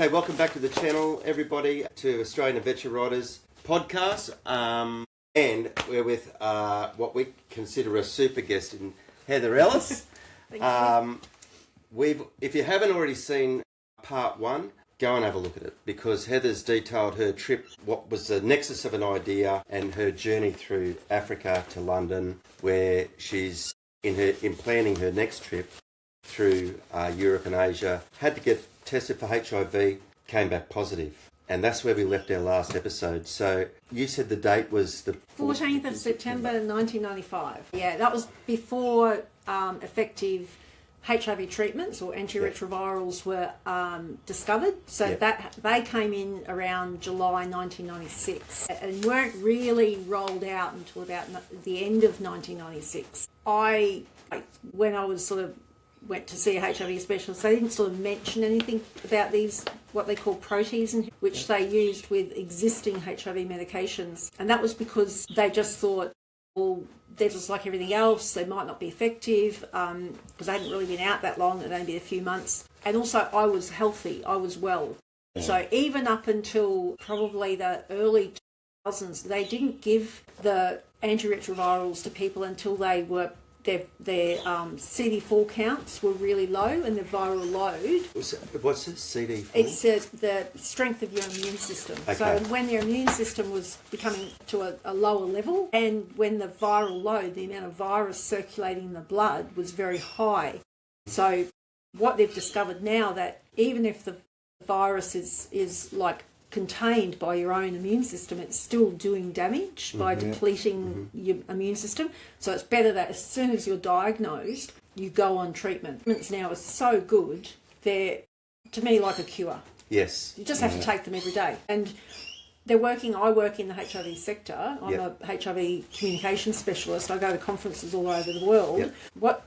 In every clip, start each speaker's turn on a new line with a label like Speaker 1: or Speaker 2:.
Speaker 1: Okay, welcome back to the channel, everybody, to Australian Adventure Riders podcast. And we're with what we consider a super guest in Heather Ellis. If you haven't already seen part one, go and have a look at it, because Heather's detailed her trip, what was the nexus of an idea, and her journey through Africa to London, where she's in planning her next trip through Europe and Asia, had to get tested for HIV, came back positive. And that's where we left our last episode. So you said the date was the
Speaker 2: 14th of September 1995. Yeah, that was before effective HIV treatments or antiretrovirals were discovered. So that they came in around July 1996 and weren't really rolled out until about the end of 1996. When I was went to see a HIV specialist, they didn't sort of mention anything about these, what they call protease, which they used with existing HIV medications. And that was because they just thought, well, they're just like everything else, they might not be effective, because they hadn't really been out that long, they'd only been a few months. And also I was healthy, I was well. Yeah. So even up until probably the early 2000s, they didn't give the antiretrovirals to people until they were their CD4 counts were really low and their viral load.
Speaker 1: What's this, CD4?
Speaker 2: It's the strength of your immune system. Okay. So when their immune system was becoming to a lower level, and when the viral load, the amount of virus circulating in the blood, was very high. So what they've discovered now, that even if the virus is like contained by your own immune system, it's still doing damage by depleting your immune system. So it's better that as soon as you're diagnosed, you go on treatment. Treatments now are so good, they're, to me, like a cure.
Speaker 1: Yes.
Speaker 2: You just have to take them every day. And I work in the HIV sector. I'm a HIV communication specialist. I go to conferences all over the world. Yep. What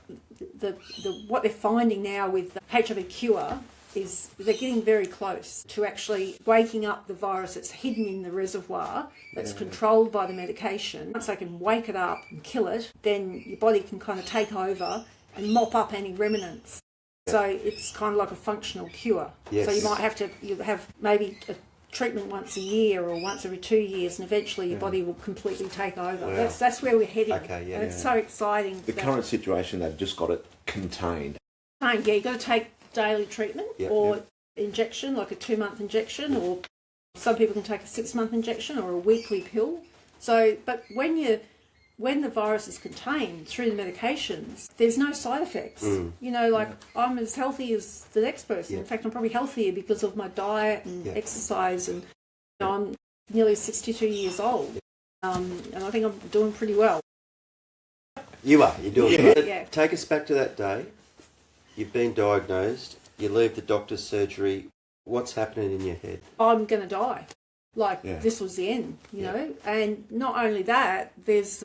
Speaker 2: they're finding now with the HIV cure is they're getting very close to actually waking up the virus that's hidden in the reservoir, that's controlled by the medication. Once they can wake it up and kill it, then your body can kind of take over and mop up any remnants. So it's kind of like a functional cure. Yes. So you have maybe a treatment once a year or once every 2 years, and eventually your body will completely take over. Wow. That's where we're heading. Okay, and it's so exciting.
Speaker 3: The current situation, they've just got it contained.
Speaker 2: Yeah, you've got to take daily treatment or injection, like a 2-month injection, or some people can take a 6-month injection or a weekly pill. So, but when the virus is contained through the medications, there's no side effects. You know, I'm as healthy as the next person. In fact, I'm probably healthier because of my diet and exercise, and I'm nearly 62 years old, and I think I'm doing pretty well.
Speaker 1: You're doing good. Yeah. Take us back to that day. You've been diagnosed, you leave the doctor's surgery. What's happening in your head? I'm
Speaker 2: going to die. This was the end, you know. And not only that, there's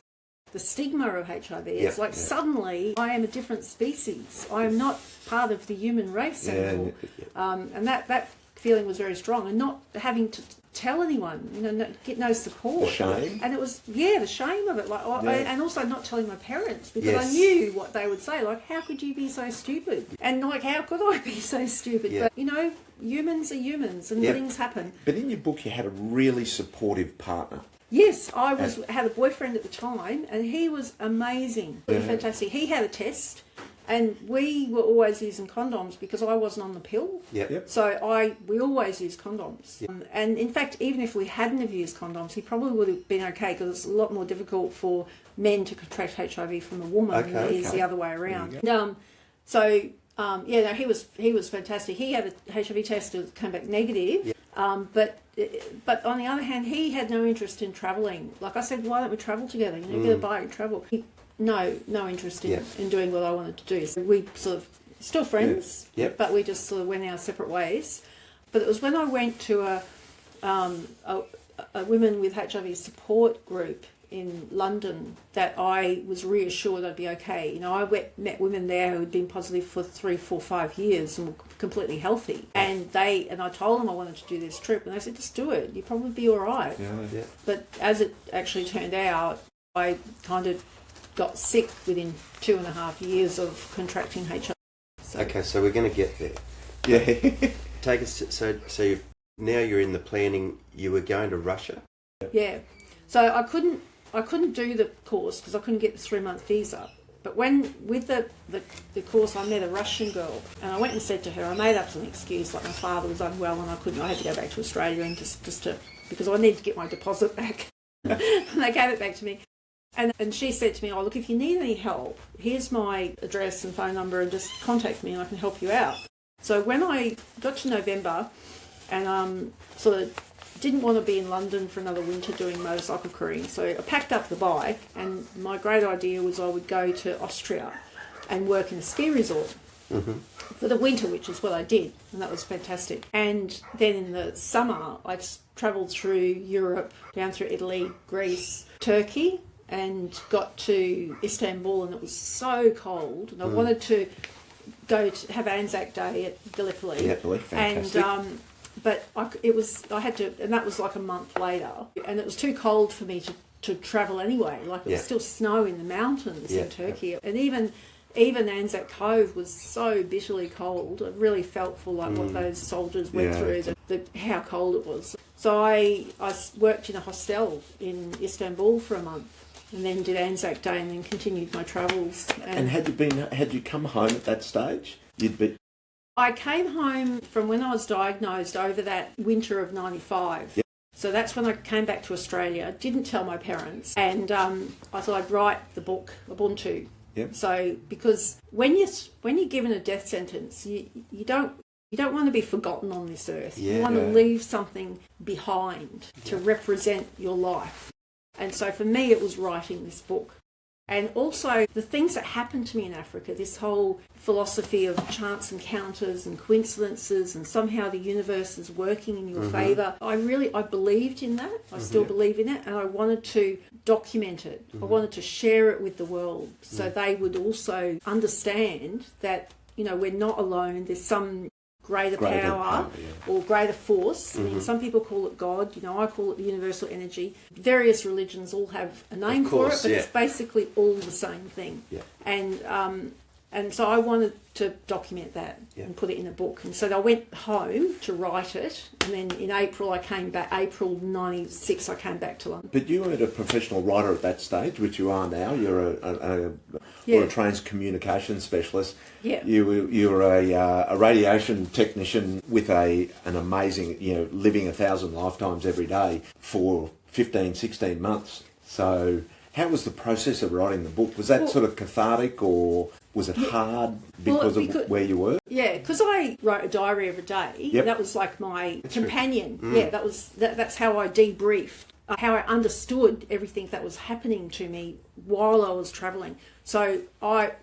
Speaker 2: the stigma of HIV. It's suddenly I am a different species. I am not part of the human race anymore. And that feeling was very strong. And not having to tell anyone, you know, get no support.
Speaker 3: The shame.
Speaker 2: And it was, the shame of it. And also not telling my parents, because I knew what they would say. Like, how could you be so stupid? And how could I be so stupid? But, you know, humans are humans and things happen.
Speaker 3: But in your book, you had a really supportive partner.
Speaker 2: Yes, I had a boyfriend at the time, and he was amazing, fantastic. He had a test, and we were always using condoms because I wasn't on the pill. So we always used condoms. And in fact, even if we hadn't have used condoms, he probably would have been okay, because it's a lot more difficult for men to contract HIV from a woman than it is the other way around. He was fantastic. He had a HIV test that came back negative. But on the other hand, he had no interest in travelling. Like I said, why don't we travel together? You know, get a bike and travel. No interest in doing what I wanted to do. So we sort of still friends, but we just sort of went our separate ways. But it was when I went to a women with HIV support group in London that I was reassured I'd be okay. You know, I met women there who had been positive for 3, 4, 5 years and were completely healthy. And I told them I wanted to do this trip, and they said, just do it. You'll probably be all right. But as it actually turned out, I kind of got sick within 2.5 years of contracting HIV.
Speaker 1: Okay, so we're going to get there. take us. So now you're in the planning. You were going to Russia.
Speaker 2: Yeah. So I couldn't do the course because I couldn't get the 3-month visa. But with the course, I met a Russian girl, and I went and said to her, I made up some excuse, like my father was unwell and I had to go back to Australia and because I needed to get my deposit back. And they gave it back to me. And she said to me, oh, look, if you need any help, here's my address and phone number and just contact me and I can help you out. So when I got to November and sort of didn't want to be in London for another winter doing motorcycle careering, so I packed up the bike, and my great idea was I would go to Austria and work in a ski resort for the winter, which is what I did, and that was fantastic. And then in the summer, I travelled through Europe, down through Italy, Greece, Turkey, and got to Istanbul, and it was so cold, and I wanted to go to have Anzac Day at Gallipoli.
Speaker 3: Gallipoli, fantastic.
Speaker 2: And but I had to, and that was like a month later, and it was too cold for me to travel anyway. Like it was still snow in the mountains in Turkey, and even Anzac Cove was so bitterly cold. I really felt for like what those soldiers went through, how cold it was. So I worked in a hostel in Istanbul for a month, and then did Anzac Day, and then continued my travels.
Speaker 3: And had you come home at that stage?
Speaker 2: I came home from when I was diagnosed over that winter of 95.
Speaker 3: Yep.
Speaker 2: So that's when I came back to Australia. Didn't tell my parents, and I thought I'd write the book, Ubuntu.
Speaker 3: Yep.
Speaker 2: So because when you're given a death sentence, you don't want to be forgotten on this earth.
Speaker 1: Yeah.
Speaker 2: You want to leave something behind to represent your life. And so for me, it was writing this book. And also the things that happened to me in Africa, this whole philosophy of chance encounters and coincidences, and somehow the universe is working in your favour. I believed in that. I still believe in it, and I wanted to document it. I wanted to share it with the world so they would also understand that, we're not alone. There's some greater power or greater force. I mean, some people call it God, I call it the universal energy. Various religions all have a name for it, but it's basically all the same thing. Yeah. And so I wanted to document that and put it in a book. And so I went home to write it, and then in April I came back, April 96 I came back to London.
Speaker 3: But you weren't a professional writer at that stage, which you are now. You're a trained communications specialist.
Speaker 2: Yeah.
Speaker 3: You were a radiation technician with an amazing, living 1,000 lifetimes every day for 15, 16 months. So how was the process of writing the book? Was that sort of cathartic, or was it hard because of where you were?
Speaker 2: Yeah, because I wrote a diary every day.
Speaker 3: Yep.
Speaker 2: That was like my companion. Yeah, that's how I debriefed, how I understood everything that was happening to me while I was travelling. So I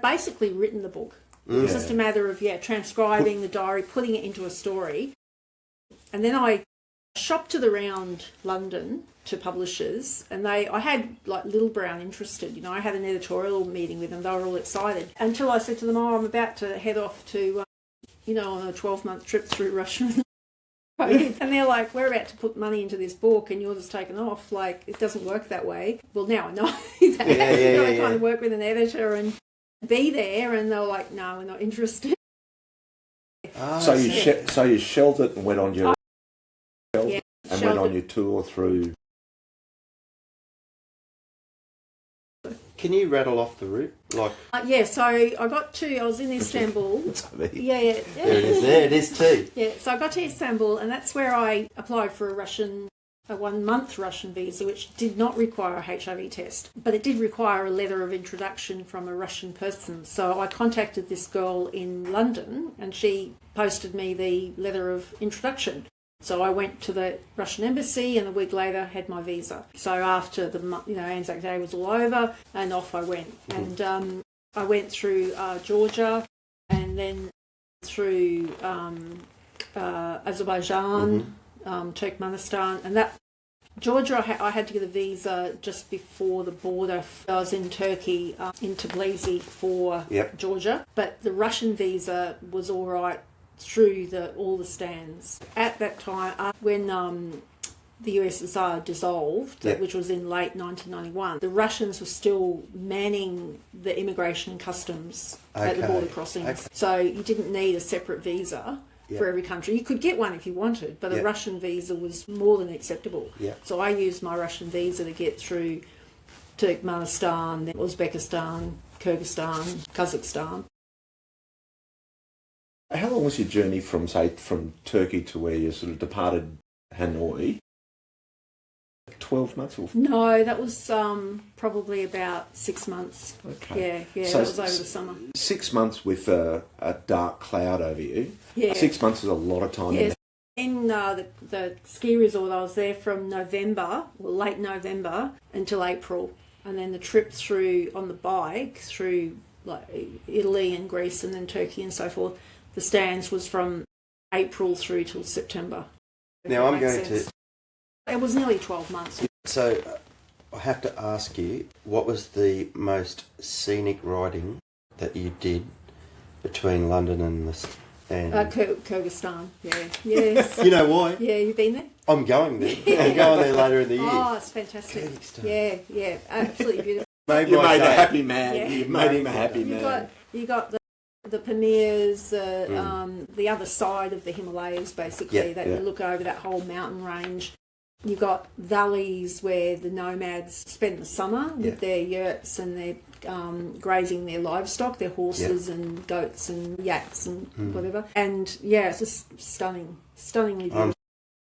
Speaker 2: basically written the book. It was just a matter of transcribing the diary, putting it into a story, and then I shopped it around London to publishers, and I had like Little Brown interested. I had an editorial meeting with them. They were all excited until I said to them, I'm about to head off to on a 12-month trip through Russia. And they're like, we're about to put money into this book and yours is taken off. Like, it doesn't work that way. Well, now I know that. I kind of work with an editor and be there, and they were like, no, we're not interested.
Speaker 3: So you shelved it and went on your went on your tour through.
Speaker 1: Can you rattle off the route?
Speaker 2: So I was in Istanbul.
Speaker 1: There it is. There it is too.
Speaker 2: Yeah, so I got to Istanbul, and that's where I applied for a 1-month Russian visa, which did not require a HIV test, but it did require a letter of introduction from a Russian person. So I contacted this girl in London, and she posted me the letter of introduction. So I went to the Russian embassy, and a week later had my visa. So after the Anzac Day was all over, and off I went. And I went through Georgia, and then through Azerbaijan, Turkmenistan, and that Georgia I had to get a visa just before the border. I was in Turkey, in Tbilisi for Georgia, but the Russian visa was all right through all the stands. At that time, when the USSR dissolved, which was in late 1991, the Russians were still manning the immigration and customs at the border crossings. Okay. So you didn't need a separate visa. for every country. You could get one if you wanted, but a Russian visa was more than acceptable.
Speaker 1: Yeah.
Speaker 2: So I used my Russian visa to get through Turkmenistan, then Uzbekistan, Kyrgyzstan, Kazakhstan.
Speaker 3: How long was your journey from Turkey to where you sort of departed Hanoi? 12 months or?
Speaker 2: No, that was probably about 6 months.
Speaker 3: Okay.
Speaker 2: Yeah,
Speaker 3: So
Speaker 2: that was over the summer.
Speaker 3: 6 months with a dark cloud over you.
Speaker 2: Yeah.
Speaker 3: 6 months is a lot of time.
Speaker 2: Yes. In the ski resort, I was there from November, late November, until April. And then the trip through on the bike through like Italy and Greece and then Turkey and so forth, the stands was from April through till September.
Speaker 1: Now I'm going to...
Speaker 2: It was nearly 12 months.
Speaker 1: So I have to ask you, what was the most scenic riding that you did between London and
Speaker 2: Kyrgyzstan, yeah. Yes.
Speaker 1: You know why?
Speaker 2: Yeah, you've been there?
Speaker 1: I'm going there. I'm going there later in the year.
Speaker 2: Oh, it's fantastic.
Speaker 1: Kyrgyzstan.
Speaker 2: Yeah, absolutely beautiful.
Speaker 3: You made a happy man.
Speaker 2: Yeah.
Speaker 3: You made him a happy man.
Speaker 2: You got the Pamirs, the other side of the Himalayas, basically, you look over that whole mountain range. You've got valleys where the nomads spend the summer with their yurts and they're grazing their livestock, their horses and goats and yaks and whatever. And yeah, it's just stunningly beautiful.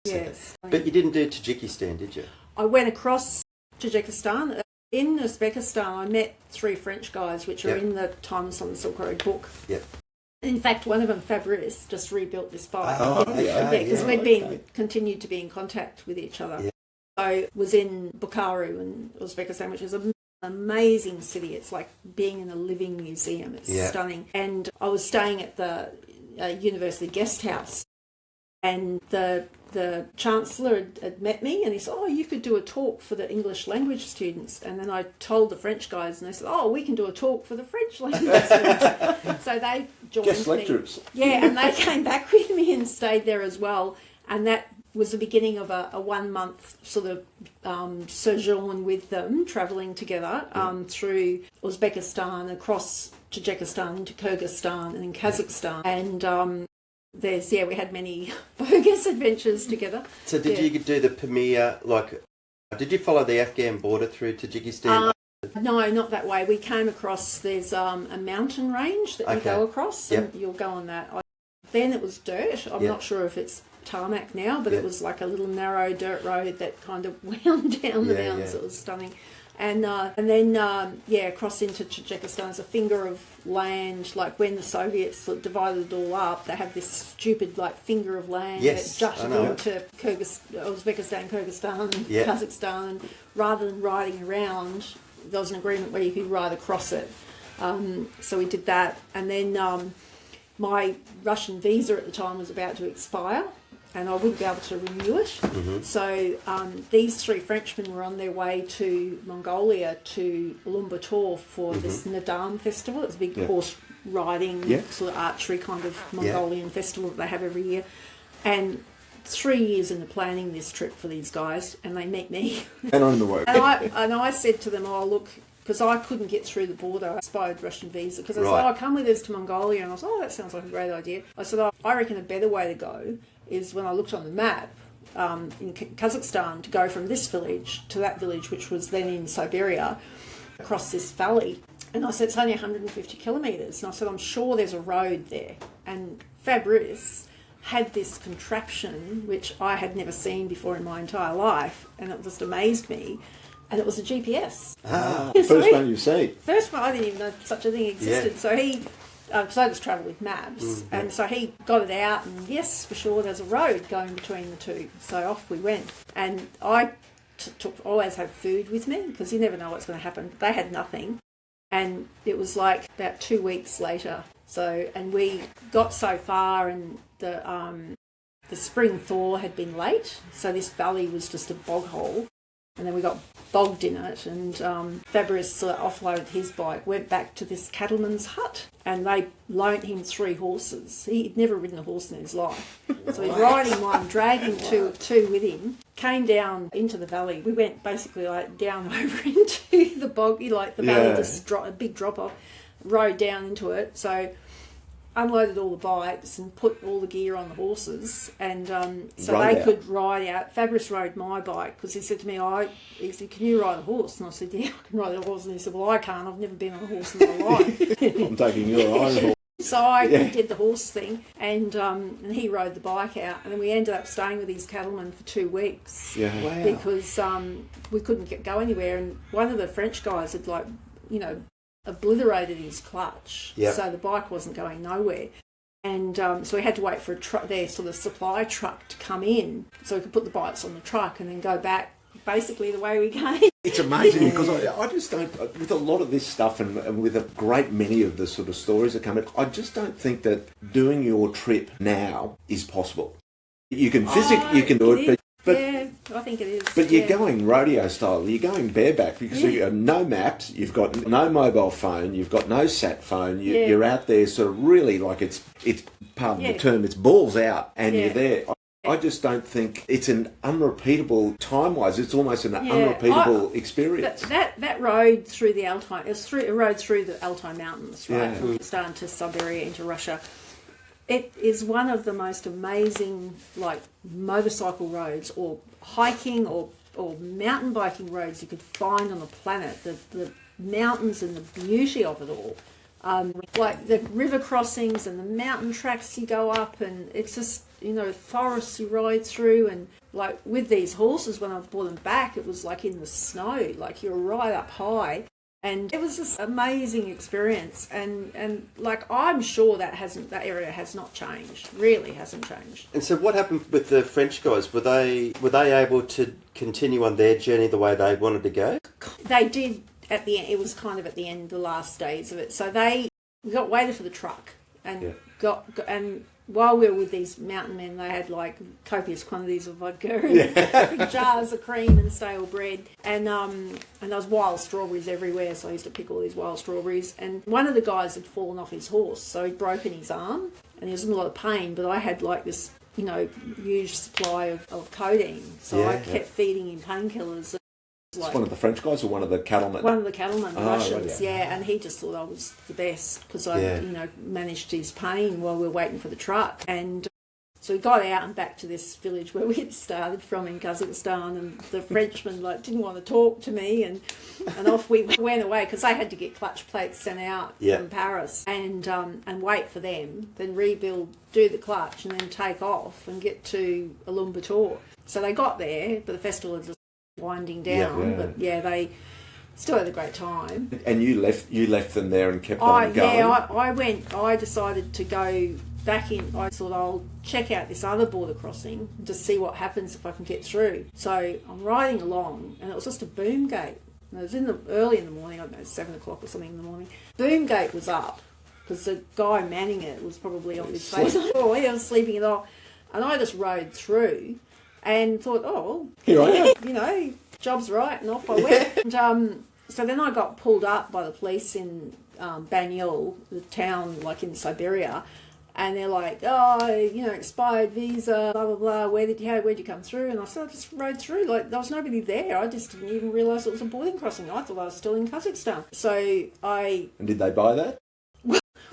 Speaker 2: Yes.
Speaker 1: But you didn't do Tajikistan, did you?
Speaker 2: I went across Tajikistan. In Uzbekistan, I met 3 French guys, which are in the Timeless on the Silk Road book.
Speaker 1: Yep.
Speaker 2: In fact, one of them, Fabrice, just rebuilt this bike.
Speaker 1: Because
Speaker 2: we'd continued to be in contact with each other. Yeah. I was in Bukharu in Uzbekistan, which is an amazing city. It's like being in a living museum. It's stunning. And I was staying at the university guest house, and the chancellor had met me, and he said, "Oh, you could do a talk for the English language students." And then I told the French guys, and they said, "Oh, we can do a talk for the French language students." So they joined
Speaker 3: guest lecturers.
Speaker 2: Yeah, and they came back with me and stayed there as well. And that was the beginning of a 1 month sort of sojourn with them, travelling together through Uzbekistan, across Tajikistan into Kyrgyzstan and then Kazakhstan. And we had many bogus adventures together.
Speaker 1: So did you do the Pamir, did you follow the Afghan border through Tajikistan?
Speaker 2: No, not that way. We came across, there's a mountain range that you go across, and you'll go on that. Then it was dirt. I'm not sure if it's tarmac now, but it was like a little narrow dirt road that kind of wound down the mountains. It was stunning. And then across into Tajikistan, there's a finger of land, like when the Soviets divided it all up, they have this stupid finger of land that jutted into Uzbekistan, Kyrgyzstan, Kazakhstan, and rather than riding around, there was an agreement where you could ride across it. So we did that, and then my Russian visa at the time was about to expire, and I wouldn't be able to renew it. Mm-hmm. So these 3 Frenchmen were on their way to Mongolia, to Ulaanbaatar, for this Nadam festival. It's a big horse riding, sort of archery kind of Mongolian festival that they have every year. And 3 years into planning this trip for these guys, and they meet me.
Speaker 3: And on the way.
Speaker 2: and I said to them, "Oh, look," because I couldn't get through the border, expired Russian visa, because I said, "Oh, come with us to Mongolia." And I said, "Oh, that sounds like a great idea." I said, "I reckon a better way to go is when I looked on the map in Kazakhstan, to go from this village to that village, which was then in Siberia, across this valley." And I said, "It's only 150 kilometres." And I said, "I'm sure there's a road there." And Fabrice had this contraption, which I had never seen before in my entire life, and it just amazed me. And it was a GPS.
Speaker 3: First one you see.
Speaker 2: First one, I didn't even know such a thing existed. So he, because I just travelled with maps, and so he got it out, and yes, for sure, there's a road going between the two. So off we went, and I always have food with me because you never know what's going to happen. They had nothing, and it was like about 2 weeks later. So, and we got so far, and the spring thaw had been late, so this valley was just a bog hole. And then we got bogged in it, and Fabrice offloaded his bike, went back to this cattleman's hut, and they loaned him 3 horses. He'd never ridden a horse in his life. So he's riding one, dragging two with him, came down into the valley. We went basically down over into the bog, the valley, just a big drop off, rode down into it. So unloaded all the bikes and put all the gear on the horses, and so
Speaker 3: Ride
Speaker 2: they
Speaker 3: out.
Speaker 2: could ride out. Fabrice rode my bike because he said to me, he said, "Can you ride a horse?" And I said, "Yeah, I can ride a horse." And he said, "Well, I can't. I've never been on a horse in my life."
Speaker 3: I'm taking your own horse.
Speaker 2: So I did the horse thing, and he rode the bike out, and then we ended up staying with these cattlemen for 2 weeks.
Speaker 3: Yeah.
Speaker 1: Wow.
Speaker 2: Because we couldn't go anywhere, and one of the French guys had obliterated his clutch,
Speaker 1: Yep.
Speaker 2: so the bike wasn't going nowhere. And so we had to wait for their sort of supply truck to come in so we could put the bikes on the truck and then go back basically the way we came.
Speaker 3: It's amazing because I just don't, with a lot of this stuff and with a great many of the sort of stories that come in, I just don't think that doing your trip now is possible. You can you can do it, but
Speaker 2: yeah, I think it is.
Speaker 3: But you're going rodeo style. You're going bareback because you've got no maps, you've got no mobile phone, you've got no sat phone. You're out there, sort of really like it's pardon the term, it's balls out, and you're there. I just don't think it's an unrepeatable time-wise. It's almost an unrepeatable experience.
Speaker 2: That road through the Altai, a road through the Altai Mountains, right, from Kazakhstan to Siberia into Russia. It is one of the most amazing, like, motorcycle roads or hiking or mountain biking roads you could find on the planet. The mountains and the beauty of it all. Like the river crossings and the mountain tracks you go up, and it's just, forests you ride through. And like with these horses, when I brought them back, it was like in the snow, like you're right up high. And it was this amazing experience, and like I'm sure that area has not changed, really hasn't changed.
Speaker 1: And so, what happened with the French guys? Were they able to continue on their journey the way they wanted to go?
Speaker 2: They did at the end. It was kind of at the end, the last days of it. So we got waited for the truck, and and while we were with these mountain men, they had like copious quantities of vodka and big jars of cream and stale bread, and there was wild strawberries everywhere. So I used to pick all these wild strawberries. And one of the guys had fallen off his horse, so he'd broken his arm, and he was in a lot of pain. But I had like this, huge supply of codeine, so I kept feeding him painkillers.
Speaker 3: It's one of the French guys or one of the cattlemen?
Speaker 2: One of the cattlemen, Russians,
Speaker 3: right,
Speaker 2: and he just thought I was the best because I, managed his pain while we were waiting for the truck. And so we got out and back to this village where we had started from in Kazakhstan, and the Frenchman didn't want to talk to me, and off we went away because they had to get clutch plates sent out from Paris and wait for them, then rebuild, do the clutch, and then take off and get to Ulaanbaatar. So they got there, but the festival had just winding down, but they still had a great time.
Speaker 3: And you left them there and kept on going?
Speaker 2: Yeah, I decided to go back in. I thought I'll check out this other border crossing to see what happens if I can get through. So I'm riding along, and it was just a boom gate. And it was early in the morning, I don't know, 7 o'clock or something in the morning. Boom gate was up because the guy manning it was probably off his face. Oh, he was sleeping it off. And I just rode through and thought,
Speaker 3: here I am.
Speaker 2: Job's right, and off I went. And, so then I got pulled up by the police in Banyul, the town like in Siberia, and they're like, expired visa, blah, blah, blah, where'd you come through? And I said, I just rode through, like there was nobody there. I just didn't even realise it was a boarding crossing. I thought I was still in Kazakhstan. And
Speaker 3: did they buy that?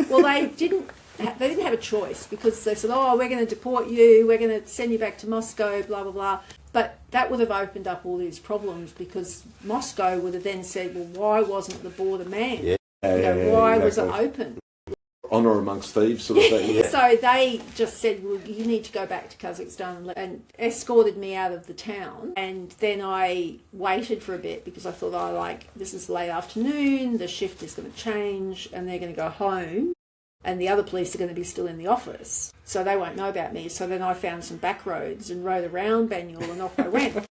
Speaker 2: Well, they didn't have a choice because they said, we're going to deport you, we're going to send you back to Moscow, blah, blah, blah. But that would have opened up all these problems because Moscow would have then said, well, why wasn't the border manned? Why was it open?
Speaker 3: Honour amongst thieves sort of thing.
Speaker 2: So they just said, well, you need to go back to Kazakhstan, and escorted me out of the town. And then I waited for a bit because I thought, this is late afternoon, the shift is going to change and they're going to go home. And the other police are going to be still in the office, so they won't know about me. So then I found some back roads and rode around Banyul, and off I went.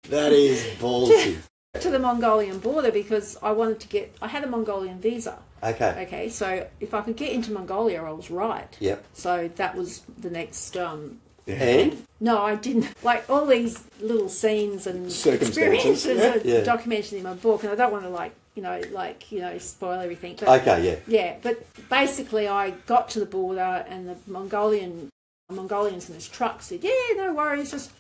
Speaker 1: That is ballsy.
Speaker 2: To the Mongolian border because I had a Mongolian visa.
Speaker 1: Okay,
Speaker 2: so if I could get into Mongolia, I was right.
Speaker 1: Yep.
Speaker 2: So that was the next...
Speaker 1: And?
Speaker 2: No, I didn't. Like all these little scenes and experiences are documented in my book, and I don't want to spoil everything. But, yeah, but basically I got to the border and the Mongolians in this truck said, no worries, just,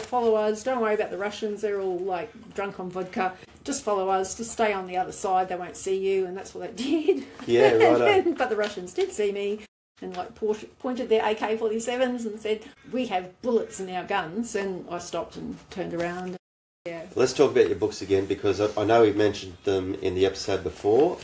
Speaker 2: follow us. Don't worry about the Russians. They're all like drunk on vodka. Just follow us. Just stay on the other side. They won't see you. And that's what they did.
Speaker 1: Yeah, right.
Speaker 2: But the Russians did see me. and like pointed their AK-47s and said, "We have bullets in our guns." And I stopped and turned around. Yeah.
Speaker 1: Let's talk about your books again, because I know we've mentioned them in the episode before.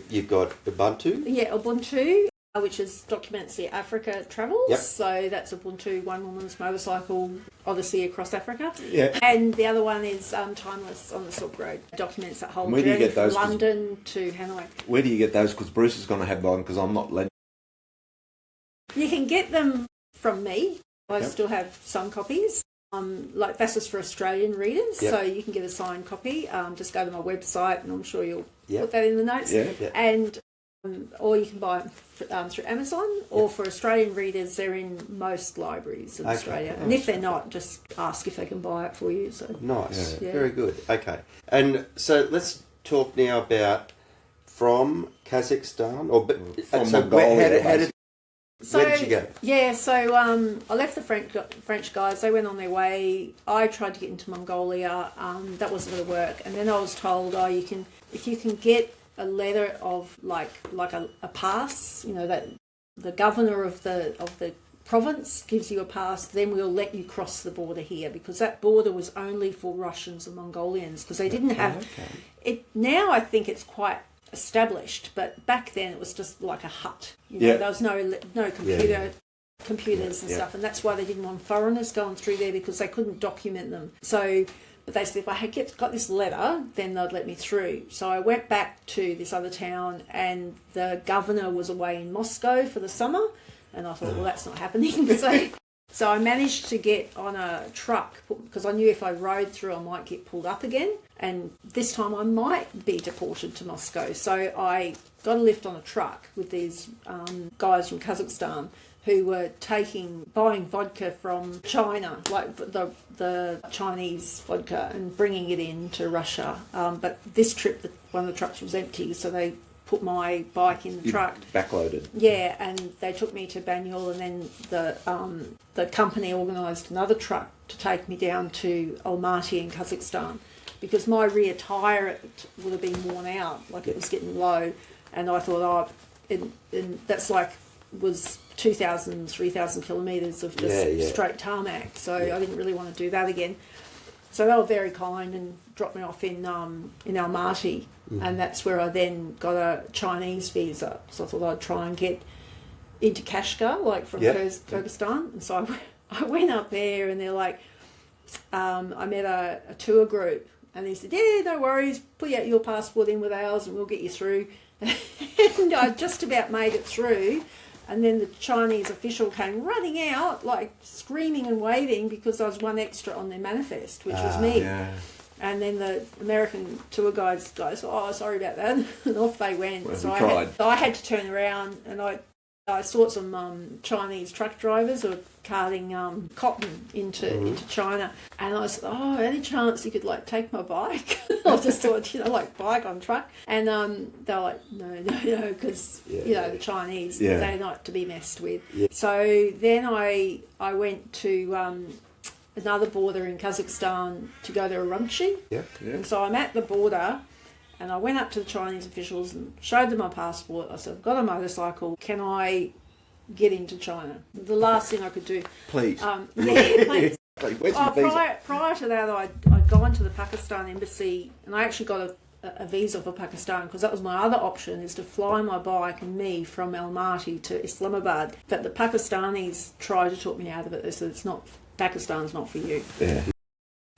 Speaker 1: You've got Ubuntu.
Speaker 2: Yeah, Ubuntu, which is documents the Africa travels.
Speaker 1: Yep.
Speaker 2: So that's Ubuntu, One Woman's Motorcycle Odyssey across Africa.
Speaker 3: Yeah.
Speaker 2: And the other one is Timeless on the Silk Road. Documents that whole
Speaker 3: And where do you
Speaker 2: journey
Speaker 3: get
Speaker 2: from
Speaker 3: those?
Speaker 2: London to Hanoi.
Speaker 3: Where do you get those? Because Bruce is going to have one, because I'm not lending.
Speaker 2: You can get them from me. I
Speaker 3: Yep.
Speaker 2: still have some copies. Like that's just for Australian readers,
Speaker 1: Yep.
Speaker 2: so you can get a signed copy. Just go to my website, and I'm sure you'll
Speaker 1: Yep.
Speaker 2: put that in the notes.
Speaker 3: Yeah.
Speaker 1: Yeah.
Speaker 2: And or you can buy them through Amazon, or for Australian readers, they're in most libraries in
Speaker 1: Okay.
Speaker 2: Australia. And if they're not, just ask if they can buy it for you. So
Speaker 1: Nice.
Speaker 2: Yeah.
Speaker 1: Very good. Okay. And so let's talk now about from Kazakhstan, or
Speaker 3: From
Speaker 1: so
Speaker 3: Mongolia,
Speaker 1: where did you go?
Speaker 2: Yeah, so I left the French guys. They went on their way. I tried to get into Mongolia. That wasn't going to work. And then I was told, if you can get a letter of like a pass, that the governor of the province gives you a pass, then we'll let you cross the border here, because that border was only for Russians and Mongolians, because they didn't have it. Now I think it's quite established, but back then it was just like a hut. There was no computers and stuff, and that's why they didn't want foreigners going through there, because they couldn't document them. So, but they said if I had got this letter, then they'd let me through. So I went back to this other town, and the governor was away in Moscow for the summer, and I thought, well, that's not happening. So I managed to get on a truck, because I knew if I rode through I might get pulled up again, and this time I might be deported to Moscow. So I got a lift on a truck with these guys from Kazakhstan who were buying vodka from China, like the Chinese vodka, and bringing it into Russia. But this trip, one of the trucks was empty, so they put my bike in the truck.
Speaker 3: Backloaded.
Speaker 2: Yeah, and they took me to Banyul, and then the company organised another truck to take me down to Almaty in Kazakhstan, because my rear tyre would have been worn out, like it was getting low, and I thought, that's like was 2,000, 3,000 kilometres of just straight tarmac, so I didn't really want to do that again. So they were very kind and dropped me off in Almaty, and that's where I then got a Chinese visa. So I thought I'd try and get into Kashgar, like from Kyrgyzstan. And so I went up there, and they're like, I met a tour group, and they said, yeah, no worries, put your passport in with ours and we'll get you through. And I just about made it through. And then the Chinese official came running out, like screaming and waving, because I was one extra on their manifest, which was me.
Speaker 3: Yeah.
Speaker 2: And then the American tour guys, oh, sorry about that, and off they went.
Speaker 3: Well,
Speaker 2: so
Speaker 3: we
Speaker 2: I had to turn around, and I saw some Chinese truck drivers who were carting cotton into China, and I said, oh, any chance you could like take my bike? I just thought, like bike on truck, and they were like, no, because the Chinese, they're not to be messed with. Yeah. So then I went to another border in Kazakhstan to go to Urumqi, and so I'm at the border. And I went up to the Chinese officials and showed them my passport. I said, I've got a motorcycle. Can I get into China? The last thing I could do.
Speaker 3: Please.
Speaker 2: Please.
Speaker 3: Where's your visa?
Speaker 2: Prior to that, I'd gone to the Pakistan embassy, and I actually got a visa for Pakistan, because that was my other option, is to fly my bike and me from Almaty to Islamabad. But the Pakistanis tried to talk me out of it. They said, Pakistan's not for you.
Speaker 3: Yeah.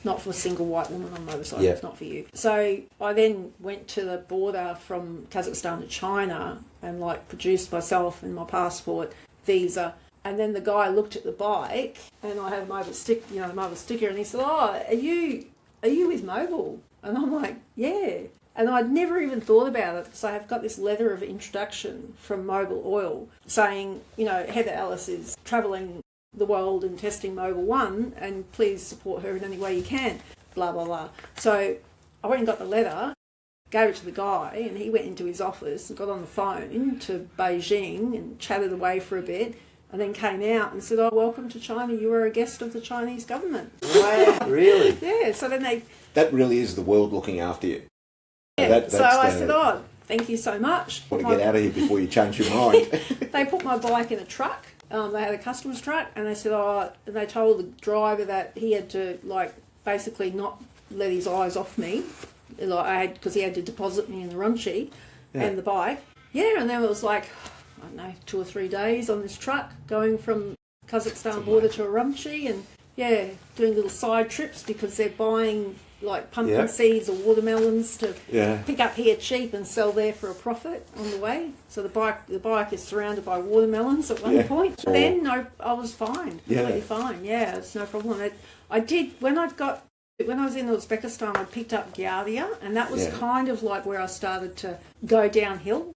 Speaker 2: Not for a single white woman on a motorcycle, it's not for you. So I then went to the border from Kazakhstan to China and produced myself and my passport, visa, and then the guy looked at the bike, and I had a mobile sticker, and he said, oh, are you with Mobile? And I'm like, yeah. And I'd never even thought about it, because I have got this letter of introduction from Mobile Oil saying, Heather Ellis is travelling the world and testing Mobile One, and please support her in any way you can, blah, blah, blah. So I went and got the letter, gave it to the guy, and he went into his office and got on the phone to Beijing and chatted away for a bit, and then came out and said, oh, welcome to China, you are a guest of the Chinese government.
Speaker 1: Wow, really?
Speaker 2: Yeah, so then
Speaker 3: That really is the world looking after you.
Speaker 2: Yeah, I said, oh, thank you so much.
Speaker 3: Want to get out of here before you change your mind.
Speaker 2: They put my bike in a truck. They had a customs truck, and they said, they told the driver that he had to, like, basically not let his eyes off me, like because he had to deposit me in the Rumchi and the bike. Yeah, and then it was like, I don't know, 2 or 3 days on this truck going from Kazakhstan border to Urumqi, and doing little side trips because they're buying like pumpkin seeds or watermelons to pick up here cheap and sell there for a profit on the way. So the bike is surrounded by watermelons at one point. But then I was fine, completely fine. Yeah, it's no problem. I did when I was in Uzbekistan, I picked up giardia, and that was kind of like where I started to go downhill.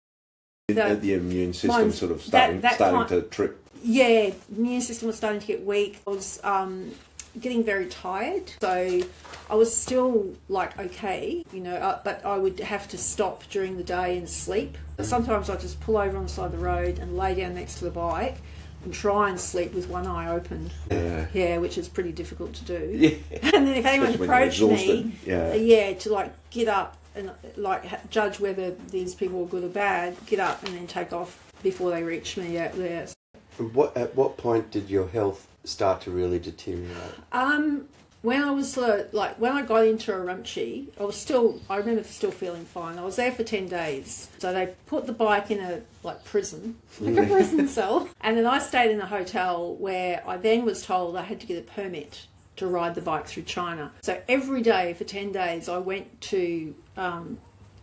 Speaker 3: The immune system sort of starting to trip.
Speaker 2: Yeah, immune system was starting to get weak. I was getting very tired, so I was still like okay, but I would have to stop during the day and sleep. Sometimes I'd just pull over on the side of the road and lay down next to the bike and try and sleep with one eye open. Yeah, which is pretty difficult to do. Yeah. And then if anyone approached me, to like get up and like judge whether these people were good or bad, get up and then take off before they reach me out there.
Speaker 1: At what point did your health start to really deteriorate?
Speaker 2: When I was when I got into Urumqi, I remember still feeling fine. I was there for 10 days. So they put the bike in a prison, like a prison cell. And then I stayed in a hotel where I then was told I had to get a permit to ride the bike through China. So every day for 10 days I went to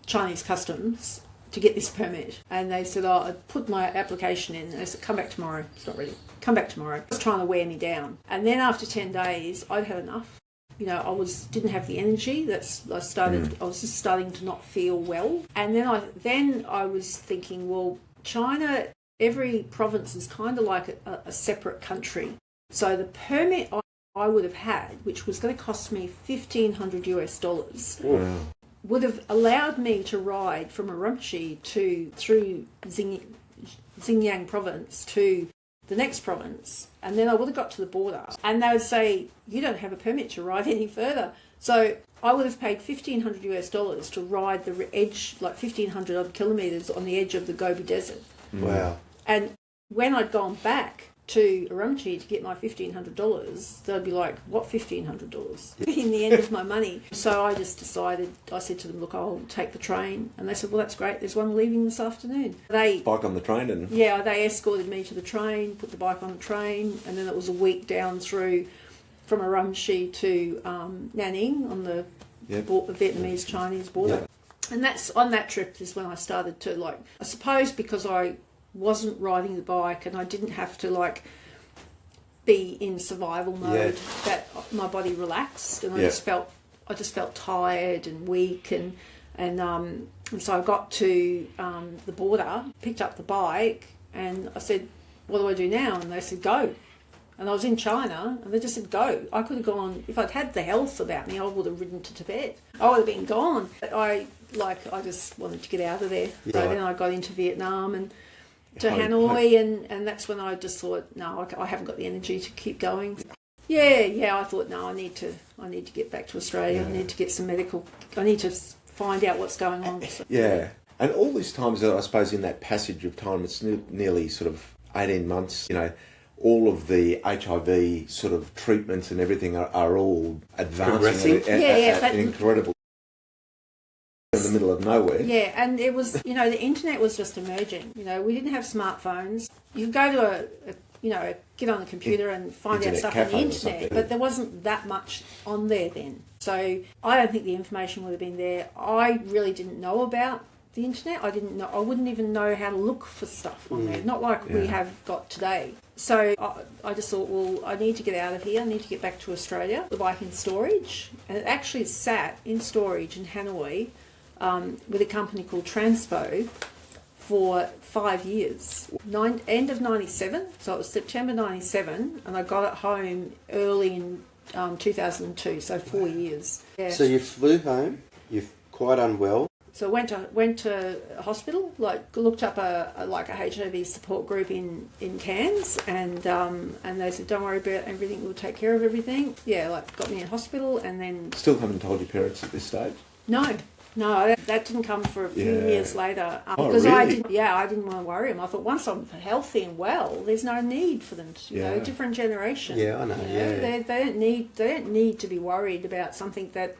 Speaker 2: Chinese customs to get this permit, and they said, I put my application in, and they said, come back tomorrow. It's not ready. Come back tomorrow. It was trying to wear me down. And then after 10 days, I'd had enough. I didn't have the energy. I was just starting to not feel well. And then I was thinking, well, China, every province is kind of like a separate country. So the permit I would have had, which was going to cost me $1,500
Speaker 3: Wow.
Speaker 2: would have allowed me to ride from Urumqi through Xinjiang province to the next province, and then I would have got to the border, and they would say, you don't have a permit to ride any further. So I would have paid $1,500 to ride the edge, like 1,500 odd kilometres on the edge of the Gobi Desert.
Speaker 1: Wow.
Speaker 2: And when I'd gone back to Urumqi to get my $1,500, they'd be like, what $1,500? In the end of my money. So I just decided, I said to them, look, I'll take the train. And they said, well, that's great. There's one leaving this afternoon. Bike
Speaker 3: on the train? And
Speaker 2: yeah, they escorted me to the train, put the bike on the train, and then it was a week down through from Urumqi to Nanning on the Vietnamese-Chinese border. Yeah. And that's on that trip is when I started to, I suppose because I wasn't riding the bike and I didn't have to be in survival mode, that my body relaxed, and I just felt tired and weak, and so I got to the border, picked up the bike, and I said, what do I do now? And they said, go. And I was in China, and they just said, go. I could have gone, if I'd had the health about me, I would have ridden to Tibet. I would have been gone. But I just wanted to get out of there. Yeah. So then I got into Vietnam and to Hanoi, and that's when I just thought, no, I haven't got the energy to keep going. I thought, no, I need to get back to Australia. I need to get some medical, I need to find out what's going on. So.
Speaker 3: Yeah, and all these times, I suppose, in that passage of time, it's nearly sort of 18 months, all of the HIV sort of treatments and everything are all advancing and incredible. In the middle of nowhere.
Speaker 2: Yeah, and it was, the internet was just emerging. We didn't have smartphones. You could go to get on the computer and find out stuff on the internet, but there wasn't that much on there then. So I don't think the information would have been there. I really didn't know about the internet. I wouldn't even know how to look for stuff on there, not like we have got today. So I just thought, well, I need to get out of here. I need to get back to Australia. The bike in storage, and it actually sat in storage in Hanoi with a company called Transpo for 5 years. End of 97, so it was September 97, and I got it home early in 2002, so 4 years. Yeah.
Speaker 1: So you flew home, you're quite unwell.
Speaker 2: So I went to a hospital, looked up a HIV support group in Cairns, and they said, don't worry about everything, we'll take care of everything. Yeah, got me in hospital, and then...
Speaker 3: Still haven't told your parents at this stage?
Speaker 2: No. No, that didn't come for a few years later.
Speaker 3: Oh,
Speaker 2: Because
Speaker 3: really?
Speaker 2: I didn't want to worry them. I thought once I'm healthy and well, there's no need for them to, you know, different generation.
Speaker 1: Yeah, I know.
Speaker 2: They don't need to be worried about something that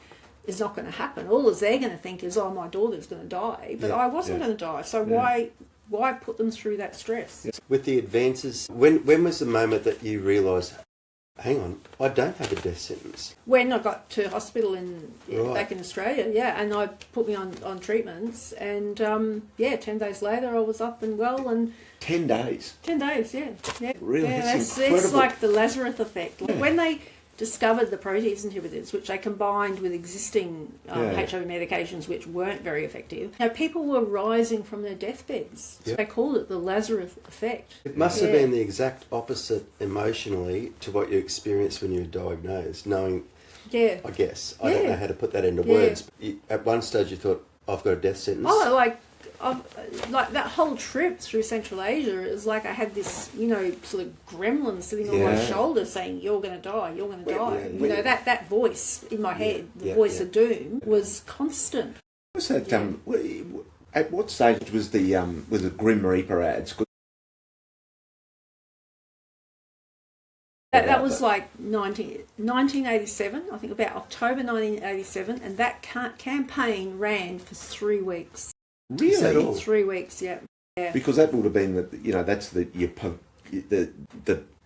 Speaker 2: is not going to happen. All they're going to think is, oh, my daughter's going to die, but I wasn't going to die. So why put them through that stress?
Speaker 1: With the advances, when was the moment that you realised, hang on, I don't have a death sentence?
Speaker 2: When I got to hospital
Speaker 1: Right.
Speaker 2: back in Australia, and I put me on treatments, and 10 days later I was up and well, and
Speaker 3: 10 days.
Speaker 2: 10 days, yeah.
Speaker 3: Really?
Speaker 2: Yeah,
Speaker 3: That's
Speaker 2: it's
Speaker 3: incredible.
Speaker 2: like the Lazarus effect. Like when they discovered the protease inhibitors, which they combined with existing HIV medications, which weren't very effective, people were rising from their deathbeds.
Speaker 1: Yep.
Speaker 2: They called it the Lazarus effect.
Speaker 1: It must have been the exact opposite emotionally to what you experienced when you were diagnosed, knowing,
Speaker 2: Yeah.
Speaker 1: I guess, I don't know how to put that into words. But at one stage you thought, I've got a death sentence.
Speaker 2: Oh, like that whole trip through Central Asia is like I had this, sort of gremlin sitting on my shoulder saying, "You're going to die, you're going to die." That voice in my head, the voice of doom, was constant.
Speaker 3: Was that, at what stage was the Grim Reaper ads?
Speaker 2: That was like 1987, I think about October 1987, and that campaign ran for 3 weeks.
Speaker 3: Really?
Speaker 1: Is that all?
Speaker 2: 3 weeks, yeah.
Speaker 3: Because that would have been that's the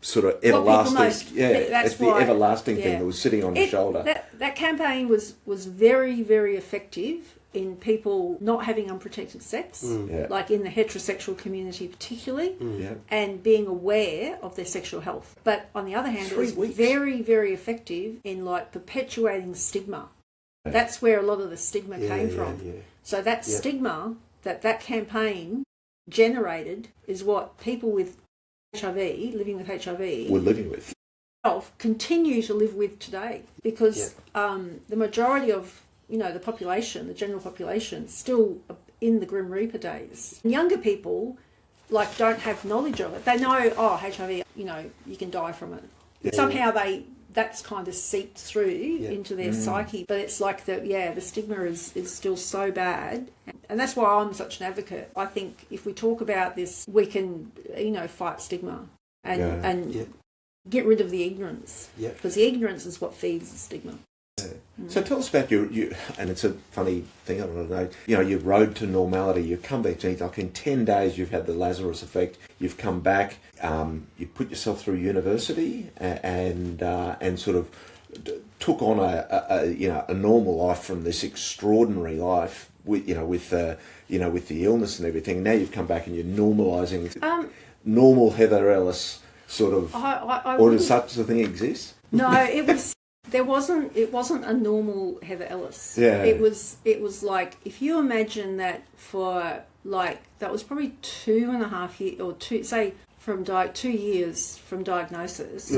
Speaker 3: sort of everlasting,
Speaker 2: that's
Speaker 3: the
Speaker 2: why,
Speaker 3: everlasting thing that was sitting on your shoulder.
Speaker 2: That campaign was very, very effective in people not having unprotected sex, like in the heterosexual community particularly, and being aware of their sexual health. But on the other hand, it was very, very effective in like perpetuating stigma. That's where a lot of the stigma came from.
Speaker 1: Yeah.
Speaker 2: So that stigma that campaign generated is what people with HIV, living with HIV,
Speaker 3: we're living with.
Speaker 2: Continue to live with today, because the majority of the population, the general population, still in the Grim Reaper days. Younger people don't have knowledge of it. They know, HIV, you can die from it. Somehow that's kind of seeped through into their psyche, but it's like the stigma is still so bad, and that's why I'm such an advocate. I think if we talk about this, we can fight stigma and get rid of the ignorance, because the ignorance is what feeds the stigma.
Speaker 3: So tell us about your and it's a funny thing, I don't know, your road to normality. You've come back to, like, in 10 days you've had the Lazarus effect, you've come back, you put yourself through university and sort of took on a normal life from this extraordinary life with the illness and everything. Now you've come back and you're normalising normal Heather Ellis sort of, or does such a thing exist?
Speaker 2: No, it wasn't a normal Heather Ellis.
Speaker 3: Yeah.
Speaker 2: It was like, if you imagine that for that was probably 2.5 years, or 2 years from diagnosis,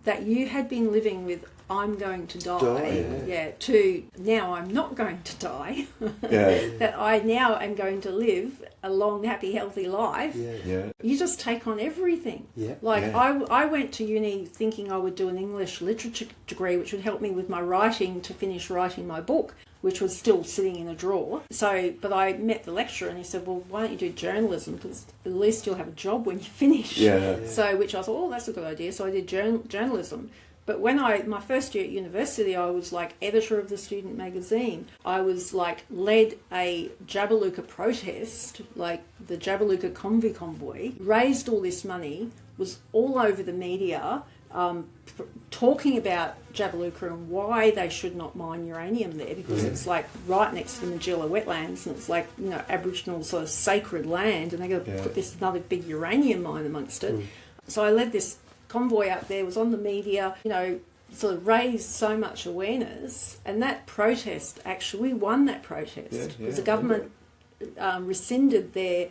Speaker 2: that you had been living with, I'm going to die, to now I'm not going to die, that I now am going to live a long, happy, healthy life. You just take on everything. I went to uni thinking I would do an English literature degree, which would help me with my writing to finish writing my book, which was still sitting in a drawer. But I met the lecturer and he said, well, why don't you do journalism, because at least you'll have a job when you finish. So, which I thought, that's a good idea. So I did journalism. But when my first year at university, I was like editor of the student magazine. I was led a Jabiluka protest, like the Jabiluka Convoy Convoy, raised all this money, was all over the media, talking about Jabiluka and why they should not mine uranium there, because it's like right next to the Magilla wetlands, and it's like, Aboriginal sort of sacred land, and they're going to put this another big uranium mine amongst it. So I led this convoy up there, was on the media, sort of raised so much awareness, and that protest, actually, we won that protest because the government rescinded their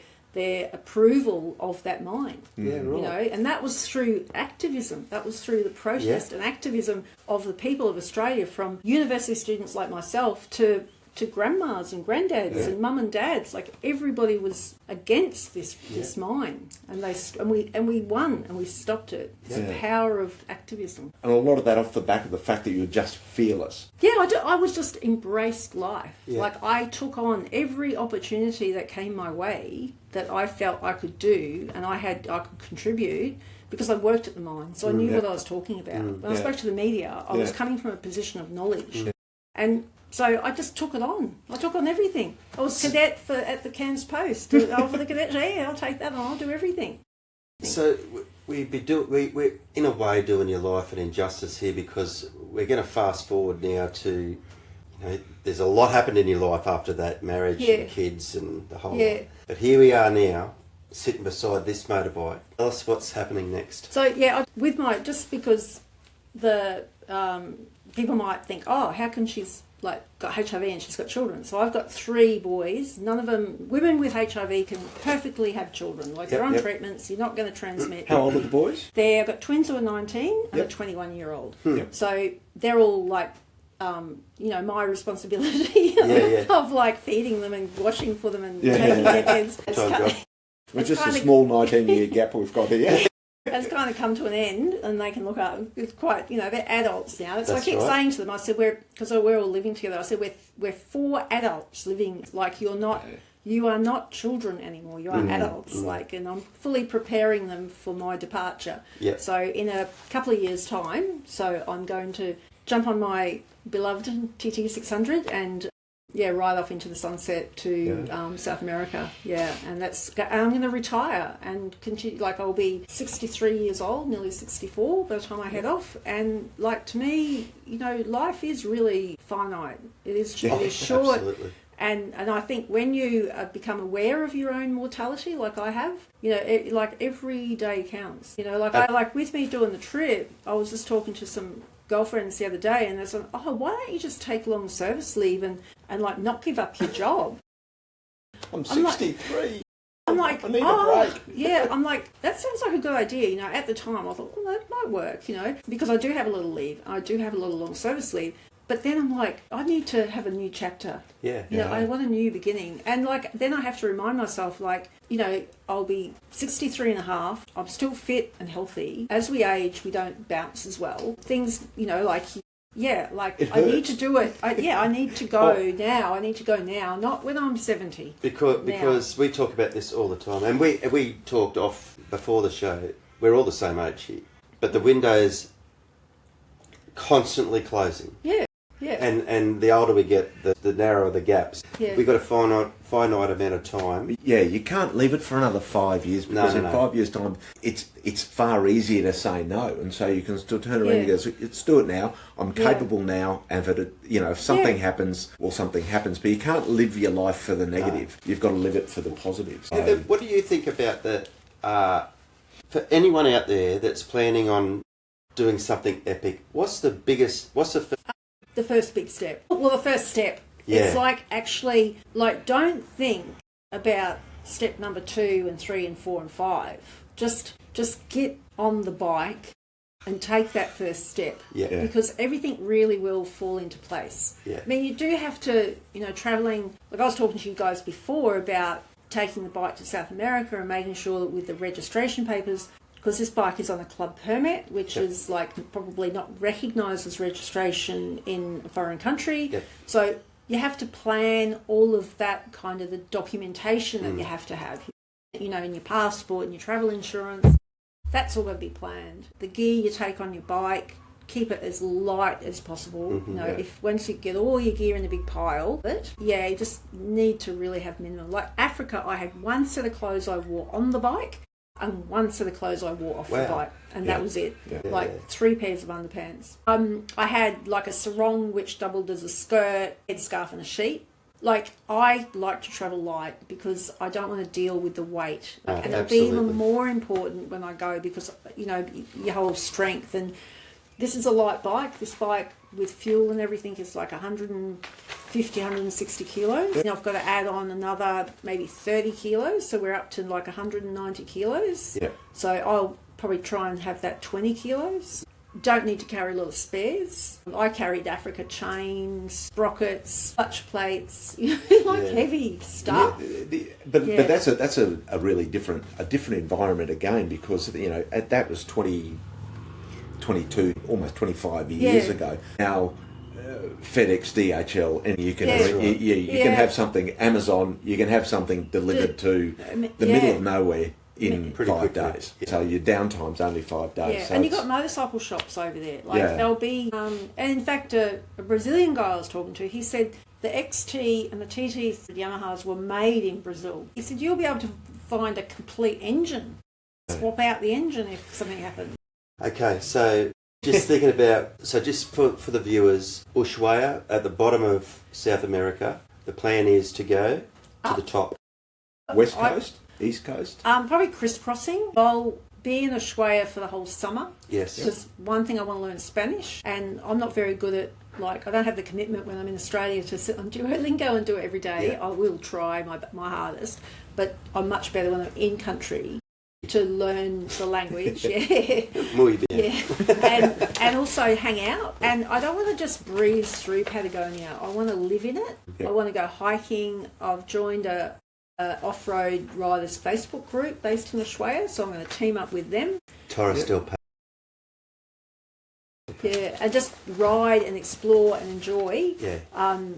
Speaker 2: approval of that mine. And that was through activism. That was through the protest and activism of the people of Australia, from university students like myself to to grandmas and granddads and mum and dads. Like everybody was against this mine, and we won and we stopped it. It's the power of activism.
Speaker 3: And a lot of that off the back of the fact that you're just fearless.
Speaker 2: Yeah, I was just embraced life.
Speaker 1: Yeah.
Speaker 2: Like I took on every opportunity that came my way that I felt I could do and I could contribute. Because I worked at the mine, so I knew what I was talking about. When I spoke to the media, I was coming from a position of knowledge. And so I just took it on. I took on everything. I was cadet at the Cairns Post. I was the cadet, I'll take that on, I'll do everything.
Speaker 1: So we're in a way doing your life an injustice here, because we're going to fast forward now to, there's a lot happened in your life after that, marriage and kids and the whole lot. But here we are now, sitting beside this motorbike. Tell us what's happening next.
Speaker 2: So just because the people might think, oh, how come she's got HIV and she's got children? So I've got 3 boys. None of them, women with HIV can perfectly have children. They're on treatments. You're not going to transmit.
Speaker 3: How old are the boys?
Speaker 2: I've got twins who are 19 and a 21-year-old. So they're all my responsibility of feeding them and washing for them and taking their beds.
Speaker 3: It's just a small 19-year gap we've got here.
Speaker 2: Has kind of come to an end, and they can look up. It's quite, they're adults now. So I keep saying to them, I said, because we're all living together, I said, we're 4 adults living. Like you are not children anymore. You are adults. And I'm fully preparing them for my departure.
Speaker 1: Yep.
Speaker 2: So in a couple of years' time, I'm going to jump on my beloved TT600 and ride off into the sunset to South America. And I'm going to retire and continue. I'll be 63 years old, nearly 64 by the time I head off. And to me, life is really finite. It is short.
Speaker 1: Absolutely.
Speaker 2: And I think when you become aware of your own mortality, like I have, every day counts. With me doing the trip, I was just talking to some girlfriends the other day, and they're saying, oh, why don't you just take long service leave and not give up your job?
Speaker 3: I'm 63.
Speaker 2: I'm like,
Speaker 3: I need a break.
Speaker 2: Yeah, I'm like, that sounds like a good idea. At the time I thought, well, that might work, because I do have a little leave. I do have a little long service leave. But then I'm like, I need to have a new chapter. I want a new beginning. And then I have to remind myself, I'll be 63 and a half. I'm still fit and healthy. As we age, we don't bounce as well. Things, I need to do it. I need to go now. I need to go now, not when I'm 70.
Speaker 1: Because we talk about this all the time. And we talked off before the show. We're all the same age here. But the window's constantly closing.
Speaker 2: Yeah.
Speaker 1: And the older we get, the narrower the gaps. We've got a finite amount of time.
Speaker 3: Yeah, you can't leave it for another 5 years, because in 5 years' time, it's far easier to say no, and so you can still turn around and go, let's do it now. I'm capable now, and if something happens, something happens. But you can't live your life for the negative. You've got to live it for the positive. So,
Speaker 1: what do you think about for anyone out there that's planning on doing something epic? What's the first
Speaker 2: big step? Well, the first step. It's don't think about step number 2 and 3 and 4 and 5. Just get on the bike and take that first step. Because everything really will fall into place. I mean, you do have to, travelling. I was talking to you guys before about taking the bike to South America and making sure that with the registration papers, because this bike is on a club permit, which is probably not recognised as registration in a foreign country. So you have to plan all of that kind of the documentation that you have to have, in your passport and your travel insurance. That's all got to be planned. The gear you take on your bike, keep it as light as possible. If once you get all your gear in a big pile, you just need to really have minimum. Like Africa, I had one set of clothes I wore on the bike and one set of clothes I wore off the bike, and that was it. 3 pairs of underpants. I had a sarong which doubled as a skirt, headscarf and a sheet. I like to travel light because I don't want to deal with the weight. And it'll be even more important when I go because, your whole strength. And this is a light bike. This bike with fuel and everything is 150, 160 kilos. Now I've got to add on another maybe 30 kilos. So we're up to 190 kilos. So I'll probably try and have that 20 kilos. don't need to carry a lot of spares. I carried Africa chains, sprockets, clutch plates, heavy stuff.
Speaker 3: But that's a really different environment again, because that was 22, almost 25 years ago. Now FedEx, DHL, and you can can have something Amazon. You can have something delivered to the middle of nowhere in 5 days. Yeah. So your downtime's only 5 days.
Speaker 2: Yeah,
Speaker 3: so
Speaker 2: and you've got motorcycle shops over there. There'll be, and in fact, a Brazilian guy I was talking to, he said the XT and the TTs, the Yamahas, were made in Brazil. He said you'll be able to find a complete engine, swap out the engine if something happens.
Speaker 1: Okay, so just thinking about, just for the viewers, Ushuaia at the bottom of South America, the plan is to go to the top.
Speaker 3: West Coast? East Coast?
Speaker 2: Probably crisscrossing. I'll be in Ushuaia for the whole summer.
Speaker 1: Yes.
Speaker 2: Because one thing, I want to learn Spanish, and I'm not very good at, I don't have the commitment when I'm in Australia to sit on Duolingo and do it every day. Yeah. I will try my hardest, but I'm much better when I'm in country to learn the language. Yeah.
Speaker 1: Muy bien.
Speaker 2: Yeah. And also hang out. And I don't want to just breeze through Patagonia. I want to live in it. Yep. I want to go hiking. I've joined a off-road riders Facebook group based in Ushuaia, so I'm going to team up with them.
Speaker 1: Torres del Paine.
Speaker 2: Yeah, and just ride and explore and enjoy.
Speaker 1: Yeah.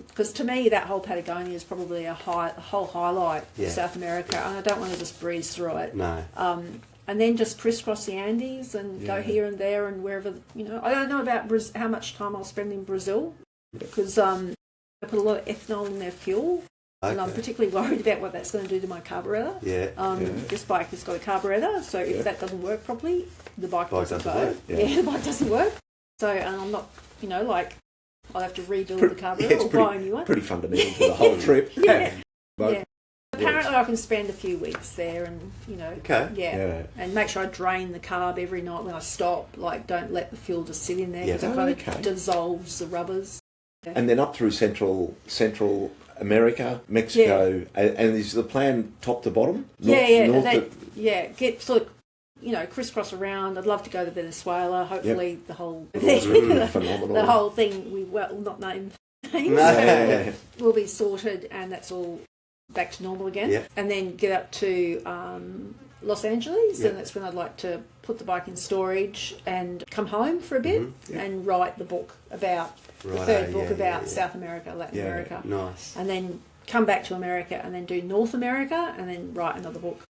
Speaker 2: Because to me, that whole Patagonia is probably a whole highlight of South America, and I don't want to just breeze through it.
Speaker 1: No.
Speaker 2: And then just crisscross the Andes and go here and there and wherever. I don't know about how much time I'll spend in Brazil, because I put a lot of ethanol in their fuel. Okay. And I'm particularly worried about what that's going to do to my carburetor.
Speaker 1: Yeah.
Speaker 2: This bike has got a carburetor, so if that doesn't work properly, the bike doesn't go.
Speaker 1: Work.
Speaker 2: Yeah, the bike doesn't work. So, and I'm not, I'll have to rebuild the carburetor or buy a new one.
Speaker 3: Pretty fundamental to the whole trip.
Speaker 2: Yeah. Apparently I can spend a few weeks there and, and make sure I drain the carb every night when I stop. Don't let the fuel just sit in there, because it kind of dissolves the rubbers. Yeah.
Speaker 3: And then up through Central America, Mexico, and is the plan top to bottom?
Speaker 2: Get sort of, crisscross around. I'd love to go to Venezuela. Hopefully the whole thing,
Speaker 3: phenomenal.
Speaker 2: The whole thing, we will not name names, will be sorted, and that's all back to normal again.
Speaker 1: Yep.
Speaker 2: And then get up to Los Angeles, and that's when I'd like to put the bike in storage and come home for a bit and write the book about the third book about South America, Latin America.
Speaker 1: Nice.
Speaker 2: And then come back to America and then do North America and then write another book.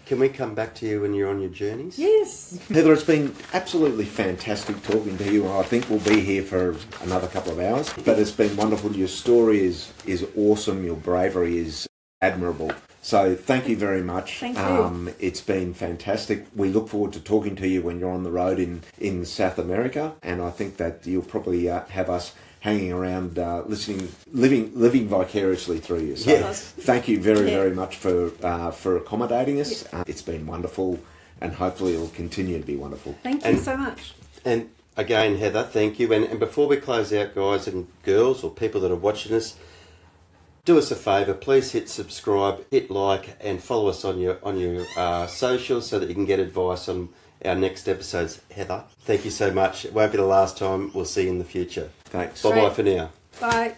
Speaker 1: Can we come back to you when you're on your journeys?
Speaker 2: Yes.
Speaker 3: Heather, it's been absolutely fantastic talking to you. I think we'll be here for another couple of hours, but it's been wonderful. Your story is awesome. Your bravery is admirable. So thank you very much.
Speaker 2: Thank you.
Speaker 3: It's been fantastic. We look forward to talking to you when you're on the road in South America, and I think that you'll probably have us hanging around, listening, living vicariously through you. So thank you very much for accommodating us. It's been wonderful, and hopefully it'll continue to be wonderful.
Speaker 2: Thank you so much.
Speaker 1: And again, Heather, thank you. And before we close out, guys and girls, or people that are watching us, do us a favour, please hit subscribe, hit like, and follow us on your socials so that you can get advice on our next episodes. Heather, thank you so much. It won't be the last time. We'll see you in the future.
Speaker 3: Thanks.
Speaker 1: Bye-bye for now.
Speaker 2: Bye.